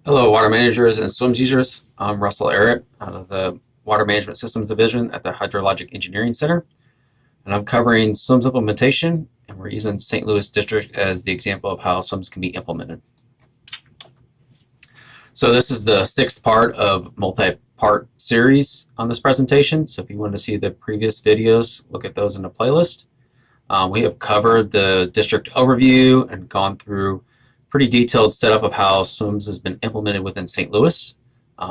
Hello, water managers and SWMS users. I'm Russell Errett out of the Water Management Systems Division at the Hydrologic Engineering Center, and I'm covering SWMS implementation, and we're using St. Louis District as the example of how SWMS can be implemented. So this is the sixth part of multi-part series on this presentation. So if you want to see the previous videos, look at those in the playlist. We have covered the district overview and gone through pretty detailed setup of how SWMS has been implemented within St. Louis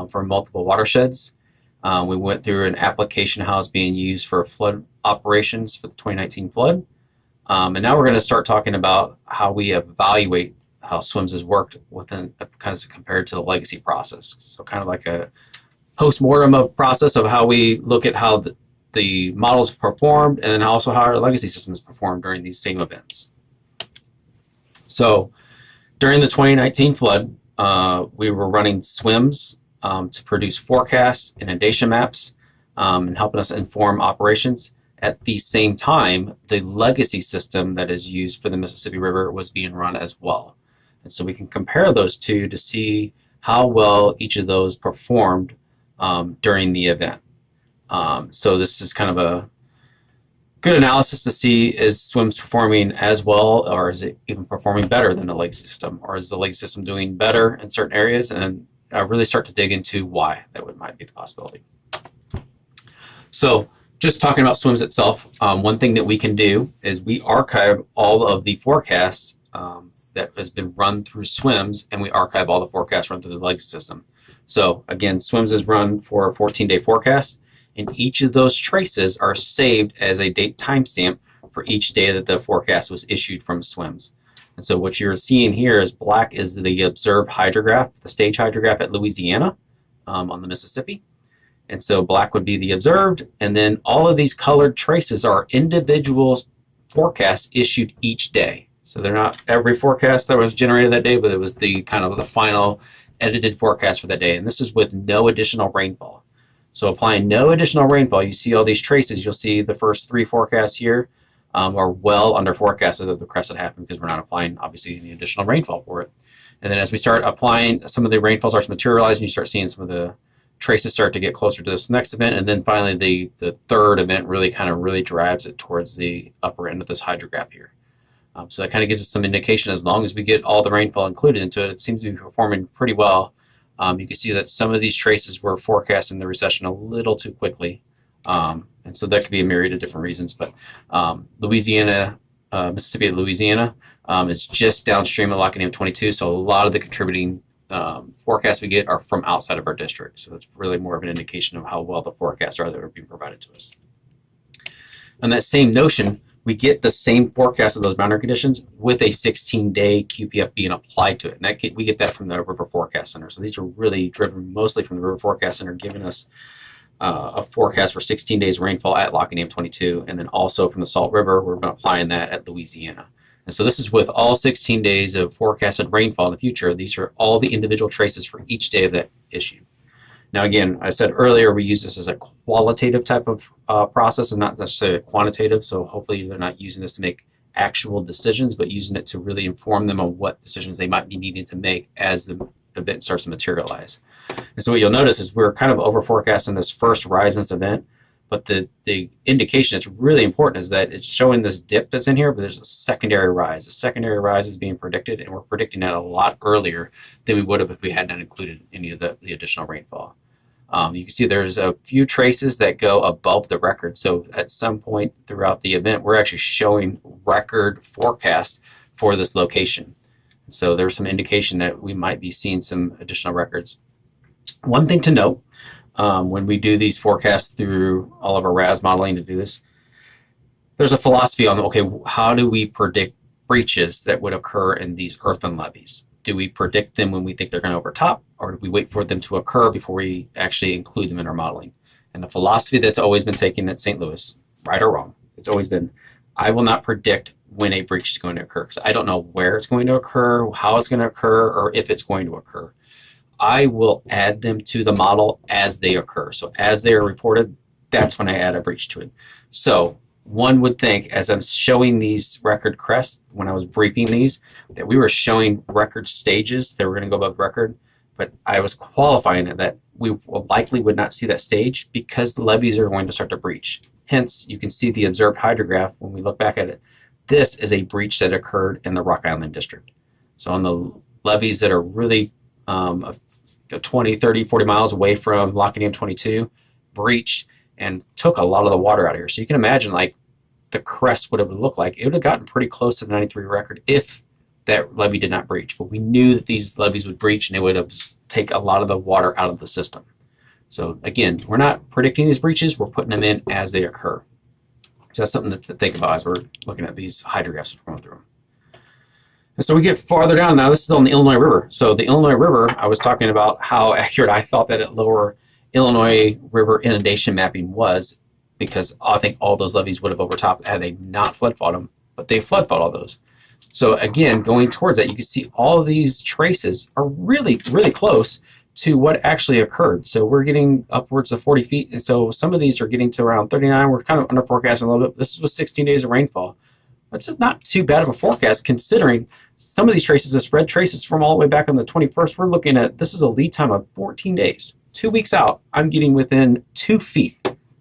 for multiple watersheds. We went through an application how it's being used for flood operations for the 2019 flood. And now we're going to start talking about how we evaluate how SWMS has worked within kind of compared to the legacy process. So kind of like a post-mortem of process of how we look at how the models performed and then also how our legacy systems performed during these same events. So during the 2019 flood, we were running SWMS to produce forecasts, inundation maps, and helping us inform operations. At the same time, the legacy system that is used for the Mississippi River was being run as well. And so we can compare those two to see how well each of those performed during the event. So this is kind of a good analysis to see, is SWMS performing as well, or is it even performing better than the legacy system, or is the legacy system doing better in certain areas, and then really start to dig into why that might be the possibility. So just talking about SWMS itself, one thing that we can do is we archive all of the forecasts that has been run through SWMS, and we archive all the forecasts run through the legacy system. So again, SWMS is run for a 14-day forecast, and each of those traces are saved as a date timestamp for each day that the forecast was issued from SWMS. And so what you're seeing here is black is the observed hydrograph, the stage hydrograph at Louisiana on the Mississippi. And so black would be the observed, and then all of these colored traces are individual forecasts issued each day. So they're not every forecast that was generated that day, but it was the kind of the final edited forecast for that day. And this is with no additional rainfall. So applying no additional rainfall, you see all these traces. You'll see the first three forecasts here are well under forecasted that the crest had happened because we're not applying, obviously, any additional rainfall for it. And then as we start applying, some of the rainfall starts to materialize, and you start seeing some of the traces start to get closer to this next event. And then finally, the third event really drives it towards the upper end of this hydrograph here. So that kind of gives us some indication. As long as we get all the rainfall included into it, it seems to be performing pretty well. You can see that some of these traces were forecasting the recession a little too quickly. And so that could be a myriad of different reasons. But Louisiana, Mississippi to Louisiana, is just downstream of Lock and M22. So a lot of the contributing forecasts we get are from outside of our district. So that's really more of an indication of how well the forecasts are that are being provided to us. On that same notion, we get the same forecast of those boundary conditions with a 16-day QPF being applied to it. And we get that from the River Forecast Center. So these are really driven mostly from the River Forecast Center, giving us a forecast for 16 days rainfall at Lock and M22, and then also from the Salt River, we're applying that at Louisiana. And so this is with all 16 days of forecasted rainfall in the future. These are all the individual traces for each day of that issue. Now, again, I said earlier, we use this as a qualitative type of process and not necessarily a quantitative. So hopefully they're not using this to make actual decisions, but using it to really inform them on what decisions they might be needing to make as the event starts to materialize. And so what you'll notice is we're kind of over forecasting this first rise in this event, but the indication that's really important is that it's showing this dip that's in here, but there's a secondary rise. A secondary rise is being predicted, and we're predicting that a lot earlier than we would have if we had not included any of the additional rainfall. You can see there's a few traces that go above the record. So at some point throughout the event, we're actually showing record forecast for this location. So there's some indication that we might be seeing some additional records. One thing to note, when we do these forecasts through all of our RAS modeling to do this, there's a philosophy on, okay, how do we predict breaches that would occur in these earthen levees? Do we predict them when we think they're going to overtop, or do we wait for them to occur before we actually include them in our modeling? And the philosophy that's always been taken at St. Louis, right or wrong, it's always been, I will not predict when a breach is going to occur because I don't know where it's going to occur, how it's going to occur, or if it's going to occur. I will add them to the model as they occur. So as they are reported, that's when I add a breach to it. So one would think, as I'm showing these record crests, when I was briefing these, that we were showing record stages that were going to go above record. but I was qualifying it that we likely would not see that stage because the levees are going to start to breach. Hence, you can see the observed hydrograph when we look back at it. This is a breach that occurred in the Rock Island District. So on the levees that are really 20, 30, 40 miles away from Lock and Dam 22, breached and took a lot of the water out of here. So you can imagine like the crest would have looked like. It would have gotten pretty close to the 93 record if that levee did not breach. But we knew that these levees would breach and it would have take a lot of the water out of the system. So again, we're not predicting these breaches, we're putting them in as they occur. So that's something to think about as we're looking at these hydrographs we're going through. And so we get farther down now. This is on the Illinois River. So the Illinois River, I was talking about how accurate I thought that lower Illinois River inundation mapping was, because I think all those levees would have overtopped had they not flood fought them, but they flood fought all those. So again, going towards that, you can see all of these traces are really, really close to what actually occurred. So we're getting upwards of 40 feet. And so some of these are getting to around 39. We're kind of under forecasting a little bit. This was 16 days of rainfall. That's not too bad of a forecast considering some of these traces, this red traces from all the way back on the 21st, we're looking at, this is a lead time of 14 days. 2 weeks out, I'm getting within 2 feet.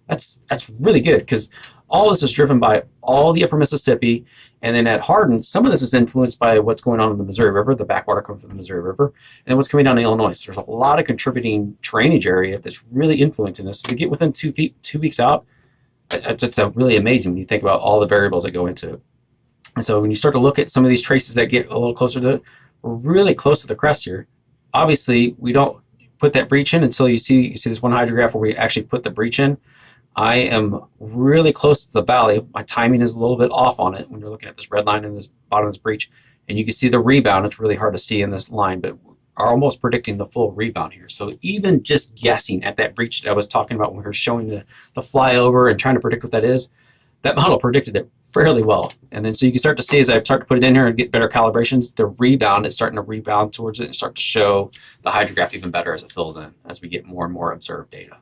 That's really good because all this is driven by all the upper Mississippi, and then at Hardin, some of this is influenced by what's going on in the Missouri River, the backwater coming from the Missouri River, and then what's coming down to Illinois. So there's a lot of contributing drainage area that's really influencing this. So to get within 2 feet, 2 weeks out, it's really amazing when you think about all the variables that go into it. And so when you start to look at some of these traces that get a little closer to it, we're really close to the crest here. Obviously, we don't put that breach in until you see this one hydrograph where we actually put the breach in. I am really close to the valley. My timing is a little bit off on it when you're looking at this red line in this bottom of this breach. And you can see the rebound. It's really hard to see in this line, but are almost predicting the full rebound here. So even just guessing at that breach that I was talking about when we were showing the flyover and trying to predict what that is, that model predicted it fairly well. And then so you can start to see as I start to put it in here and get better calibrations, the rebound is starting to rebound towards it and start to show the hydrograph even better as it fills in, as we get more and more observed data.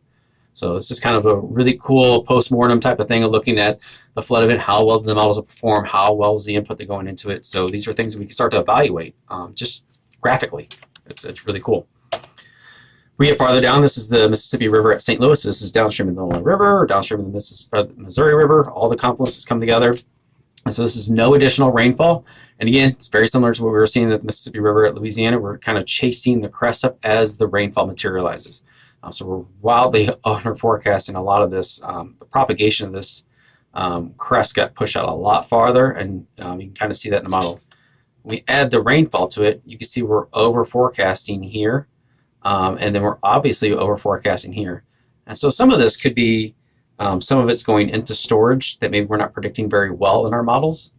So this is kind of a really cool post-mortem type of thing of looking at the flood event, how well the models will perform, how well is the input that going into it. So these are things that we can start to evaluate just graphically. It's really cool. We get farther down, this is the Mississippi River at St. Louis. This is downstream of the Illinois River, or downstream of the Missouri River. All the confluences come together. And so this is no additional rainfall. And again, it's very similar to what we were seeing at the Mississippi River at Louisiana. We're kind of chasing the crest up as the rainfall materializes. So we're wildly under forecasting a lot of this. The propagation of this crest got pushed out a lot farther, and you can kind of see that in the model. When we add the rainfall to it, you can see we're over forecasting here. And then we're obviously over forecasting here. And so some of this could be, some of it's going into storage that maybe we're not predicting very well in our models.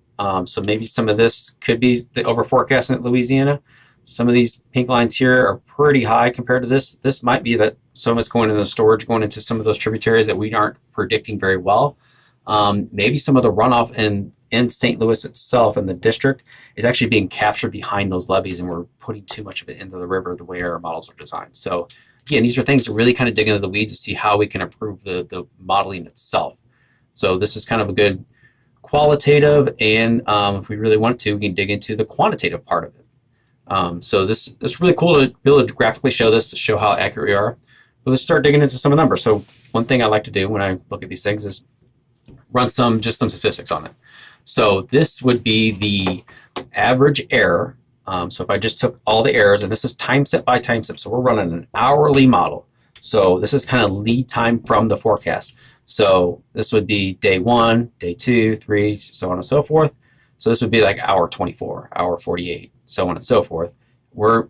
So maybe some of this could be the over forecasting at Louisiana. Some of these pink lines here are pretty high compared to this. This might be that some of it's going into storage, going into some of those tributaries that we aren't predicting very well. Maybe some of the runoff in St. Louis itself and the district is actually being captured behind those levees, and we're putting too much of it into the river the way our models are designed. So again, these are things to really kind of dig into the weeds to see how we can improve the modeling itself. So this is kind of a good qualitative, and if we really want to, we can dig into the quantitative part of it. So it's really cool to be able to graphically show this to show how accurate we are. But let's start digging into some numbers. So one thing I like to do when I look at these things is run just some statistics on it. So this would be the average error. So if I just took all the errors, and this is time step by time step, so we're running an hourly model. So this is kind of lead time from the forecast. So this would be day 1, day 2, 3, so on and so forth. So this would be like hour 24, hour 48, so on and so forth. We're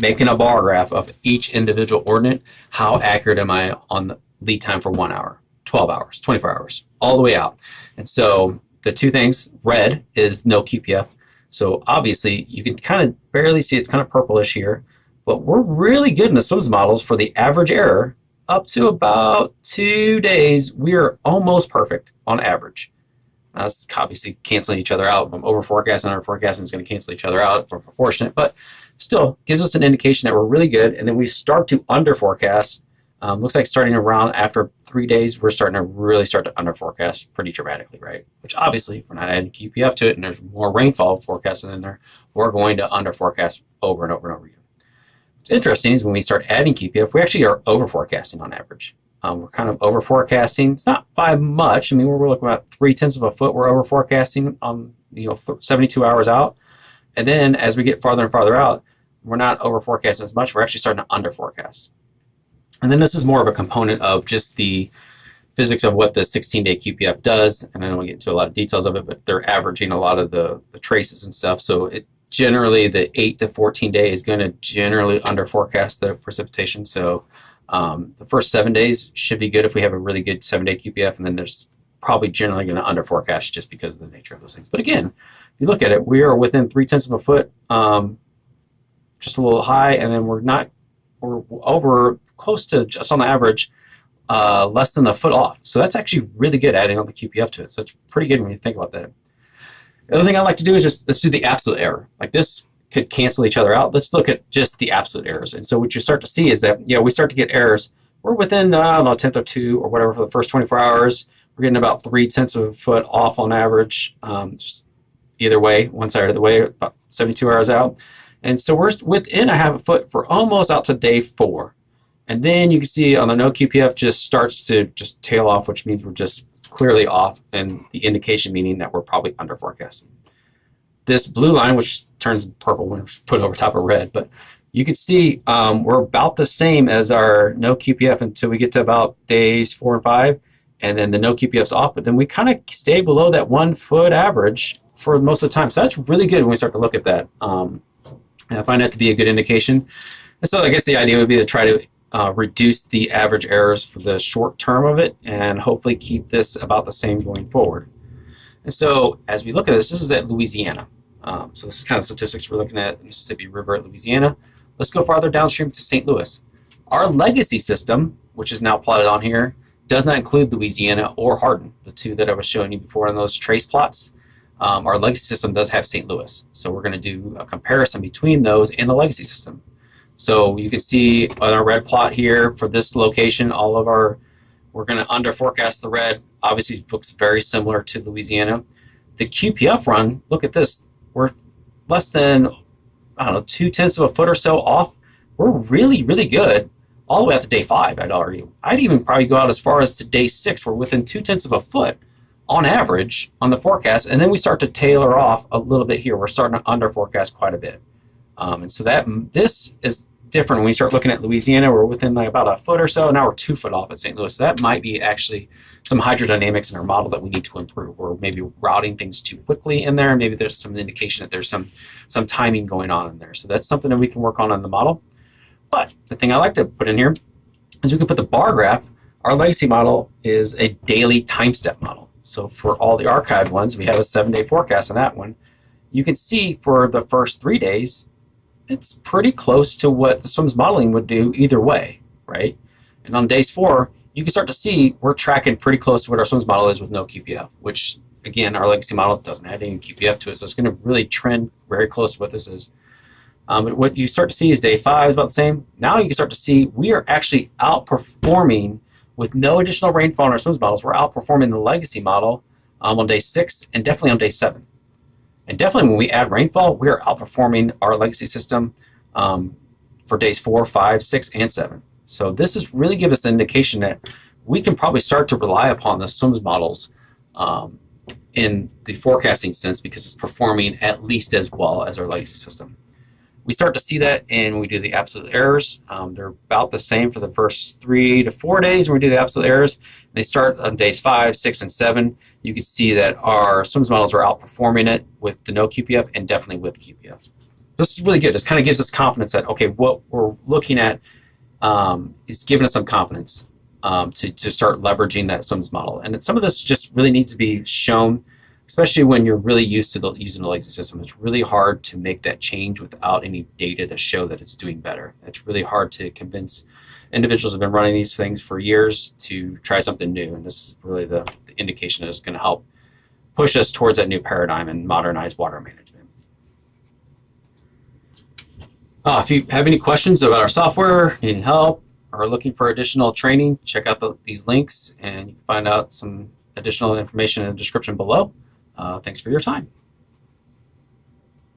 making a bar graph of each individual ordinate. How accurate am I on the lead time for 1 hour, 12 hours, 24 hours, all the way out? And so the two things, red is no QPF. So obviously you can kind of barely see it's kind of purplish here, but we're really good in the SWMS models for the average error up to about 2 days. We are almost perfect on average. That's obviously canceling each other out. Over forecasting, under forecasting is going to cancel each other out for proportionate, but still gives us an indication that we're really good. And then we start to under forecast. Looks like starting around after 3 days, we're starting to really start to under forecast pretty dramatically, right? Which obviously, if we're not adding QPF to it and there's more rainfall forecasted in there, we're going to under forecast over and over and over again. What's interesting is when we start adding QPF, we actually are over forecasting on average. We're kind of over forecasting. It's not by much. I mean, we're looking at 0.3 of a foot. We're over forecasting on 72 hours out. And then as we get farther and farther out, we're not over forecasting as much. We're actually starting to under forecast. And then this is more of a component of just the physics of what the 16-day QPF does. And I don't want to get into a lot of details of it, but they're averaging a lot of the traces and stuff. So it generally, the 8 to 14 day is going to generally under forecast the precipitation. So the first 7 days should be good if we have a really good 7-day QPF, and then there's probably generally going to under forecast just because of the nature of those things. But again, if you look at it, we are within 0.3 of a foot, just a little high, and then we're over close to just on the average, less than a foot off. So that's actually really good adding on the QPF to it. So it's pretty good when you think about that. The other thing I like to do is just let's do the absolute error. Like this could cancel each other out. Let's look at just the absolute errors. And so what you start to see is that, we start to get errors. We're within, I don't know, a tenth or two or whatever for the first 24 hours. We're getting about 0.3 of a foot off on average, just either way, one side of the way, about 72 hours out. And so we're within a half a foot for almost out to day 4. And then you can see on the no QPF just starts to just tail off, which means we're just clearly off, and the indication meaning that we're probably under forecasting. This blue line, which turns purple when it's put over top of red, but you can see we're about the same as our no QPF until we get to about days 4 and 5, and then the no QPF's off, but then we kind of stay below that 1 foot average for most of the time. So that's really good when we start to look at that. And I find that to be a good indication. And so I guess the idea would be to try to reduce the average errors for the short term of it and hopefully keep this about the same going forward. And so as we look at this is at Louisiana. So this is kind of statistics we're looking at Mississippi River at Louisiana. Let's go farther downstream to St. Louis. Our legacy system, which is now plotted on here, does not include Louisiana or Hardin, the two that I was showing you before in those trace plots. Our legacy system does have St. Louis. So we're going to do a comparison between those and the legacy system. So you can see on our red plot here for this location, we're going to under forecast the red. Obviously it looks very similar to Louisiana. The QPF run, look at this. We're less than, 0.2 of a foot or so off. We're really, really good all the way out to day 5, I'd argue. I'd even probably go out as far as to day 6. We're within 0.2 of a foot on average on the forecast, and then we start to tailor off a little bit here. We're starting to under forecast quite a bit. And so this is different when we start looking at Louisiana. We're within like about a foot or so. Now we're 2 foot off at St. Louis. So that might be actually some hydrodynamics in our model that we need to improve, or maybe routing things too quickly in there. Maybe there's some indication that there's some timing going on in there. So that's something that we can work on the model. But the thing I like to put in here is we can put the bar graph. Our legacy model is a daily time step model. So for all the archived ones, we have a 7-day forecast on that one. You can see for the first 3 days, it's pretty close to what the SWMS modeling would do either way, right? And on days 4, you can start to see we're tracking pretty close to what our SWMS model is with no QPF, which again, our legacy model doesn't add any QPF to it, so it's going to really trend very close to what this is. What you start to see is day 5 is about the same. Now you can start to see we are actually outperforming with no additional rainfall in our SWMS models. We're outperforming the legacy model on day 6 and definitely on day 7. And definitely when we add rainfall, we are outperforming our legacy system for days 4, 5, 6, and 7. So this is really give us an indication that we can probably start to rely upon the SWMS models in the forecasting sense because it's performing at least as well as our legacy system. We start to see that and we do the absolute errors. They're about the same for the first 3 to 4 days when we do the absolute errors. They start on days 5, 6, and 7. You can see that our SWMS models are outperforming it with the no QPF and definitely with QPF. This is really good. This kind of gives us confidence that, okay, what we're looking at is giving us some confidence to start leveraging that SWMS model. And some of this just really needs to be shown, especially when you're really used to using the legacy system. It's really hard to make that change without any data to show that it's doing better. It's really hard to convince individuals who have been running these things for years to try something new. And this is really the indication that it's going to help push us towards that new paradigm and modernize water management. If you have any questions about our software, need help, or are looking for additional training, check out these links and you can find out some additional information in the description below. Thanks for your time.